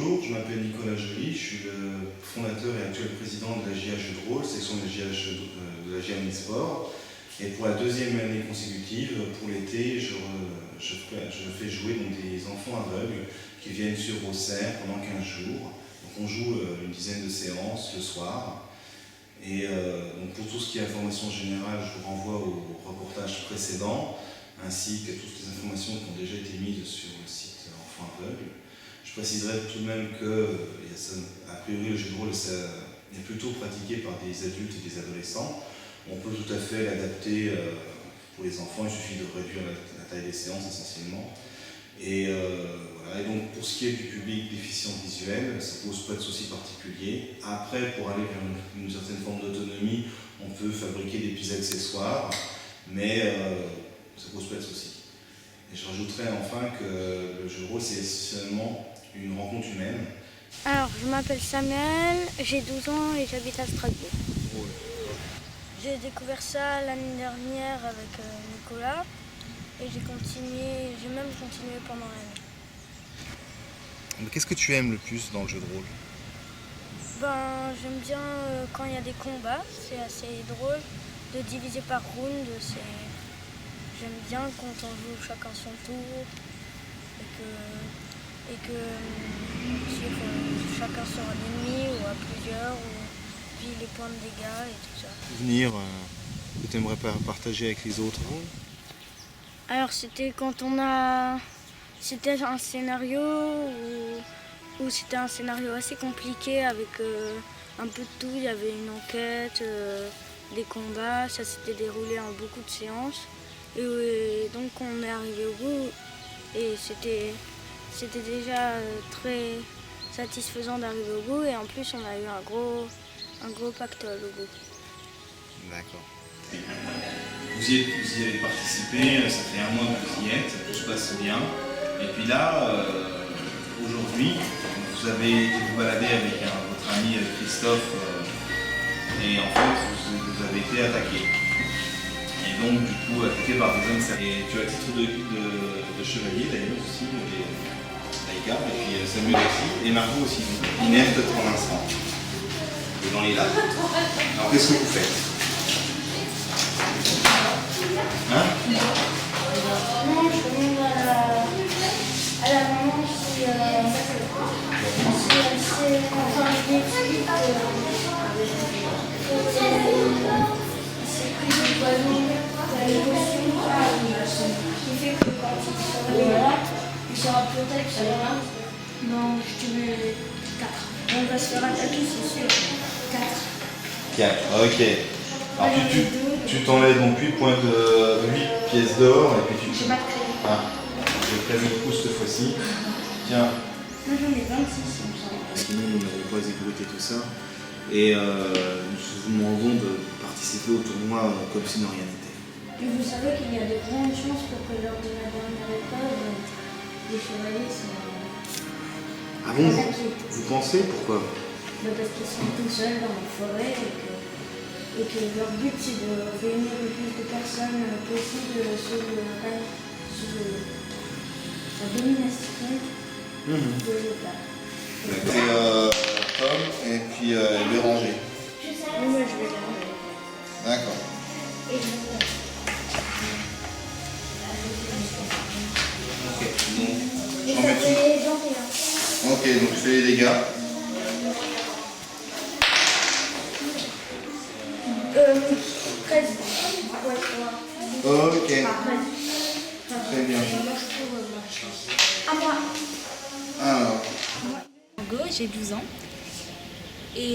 bonjour, je m'appelle Nicolas Joly, je suis le fondateur et actuel président de la GIA Jeux de rôle, section de la GIA Omnisport. Et pour la deuxième année consécutive, pour l'été, je fais jouer donc, des enfants aveugles qui viennent sur Auxerre pendant 15 jours. Donc on joue une dizaine de séances le soir. Et donc pour tout ce qui est information générale, je vous renvoie au reportage précédent, ainsi qu'à toutes les informations qui ont déjà été mises sur le site Enfants Aveugles. Je préciserai tout de même que, a priori, le jeu de rôle est plutôt pratiqué par des adultes et des adolescents. On peut tout à fait l'adapter pour les enfants, il suffit de réduire la taille des séances essentiellement. Et, voilà. Et donc pour ce qui est du public déficient visuel, ça ne pose pas de soucis particuliers. Après, pour aller vers une certaine forme d'autonomie, on peut fabriquer des petits accessoires, mais ça ne pose pas de soucis. Et je rajouterai enfin que le jeu de rôle, c'est essentiellement une rencontre humaine. Alors, je m'appelle Samuel, j'ai 12 ans et j'habite à Strasbourg. J'ai découvert ça l'année dernière avec Nicolas et j'ai même continué pendant l'année. Qu'est-ce que tu aimes le plus dans le jeu de rôle? J'aime bien quand il y a des combats, c'est assez drôle de diviser par round. J'aime bien quand on joue chacun son tour et que chacun sera un ennemi ou à plusieurs, puis les points de dégâts et tout ça. Souvenir que tu aimerais partager avec les autres? Alors c'était c'était un scénario où c'était un scénario assez compliqué avec un peu de tout. Il y avait une enquête, des combats, ça s'était déroulé en beaucoup de séances. Et donc on est arrivé au bout et c'était déjà très satisfaisant d'arriver au bout et en plus on a eu un gros pactole au bout. D'accord. Vous y avez participé, ça fait 1 mois que vous y êtes, tout se passe bien. Et puis là, aujourd'hui, vous avez été vous balader avec votre ami Christophe et en fait vous avez été attaqué. Et donc du coup attaqué par des hommes sérieux. Et tu as le titre de chevalier d'ailleurs aussi, Laïka, et puis Samuel aussi, et Margot aussi. Inès peut-être pour l'instant. Dans les lacs. Alors qu'est-ce que vous faites? Hein? Non, je demande à la maman si elle sait, enfin je lui explique c'est plus du ballon, l'émotion qui fait que quand il sera là, il sera peut-être ça ira. Non, je te mets 4. On va se faire attaquer, c'est sûr. 4. 4, ok. Alors tu t'enlèves donc 8 pièces d'or et puis tu... J'ai pas de crédit. Ah, j'ai prévu le coup cette fois-ci. Tiens. Moi j'en ai 26, il me semble. Sinon nous n'avons pas écouté tout ça. Et nous vous demandons de participer au tournoi comme si de rien n'était. Et vous savez qu'il y a de grandes chances pour que lors de la dernière épreuve, les chevaliers sont Ah bon? attaqués. Vous pensez? Pourquoi? Parce qu'ils sont tout seuls dans la forêt et que leur but c'est de réunir le plus de personnes possible sous la domination de l'État. C'est Tom et puis Béranger. Moi je vais les D'accord. et je vais Ok, donc et j'en ça mets tout. fait 21. Ok, donc je fais les dégâts. 13. Ouais, Ok, 13. très bien. À moi. Alors, Margot, j'ai 12 ans et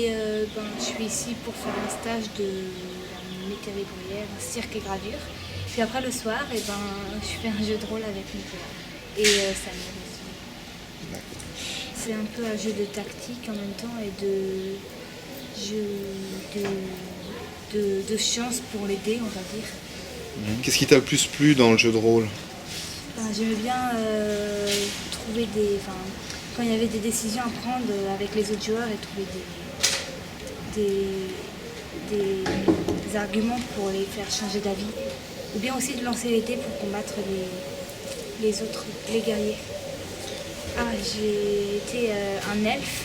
je suis ici pour faire un stage de la métairie bruyère, cirque et gravure. Puis après le soir, je fais un jeu de rôle avec Nicolas et Samuel aussi. C'est un peu un jeu de tactique en même temps et de jeu de chance pour l'aider, on va dire. Qu'est-ce qui t'a le plus plu dans le jeu de rôle? J'aimais bien trouver quand il y avait des décisions à prendre avec les autres joueurs et trouver des arguments pour les faire changer d'avis. Ou bien aussi de lancer les dés pour combattre les guerriers. Ah, j'ai été un elfe,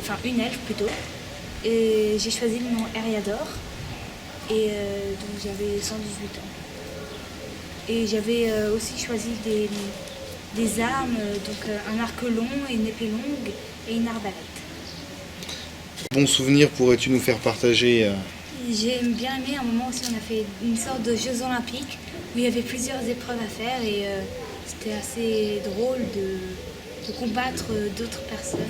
enfin une elfe plutôt. Et j'ai choisi le nom Eriador. Et donc j'avais 118 ans. Et j'avais aussi choisi des armes, donc un arc long et une épée longue et une arbalète. Bon souvenir pourrais-tu nous faire partager J'ai bien aimé, un moment aussi on a fait une sorte de Jeux Olympiques où il y avait plusieurs épreuves à faire et c'était assez drôle de combattre d'autres personnes.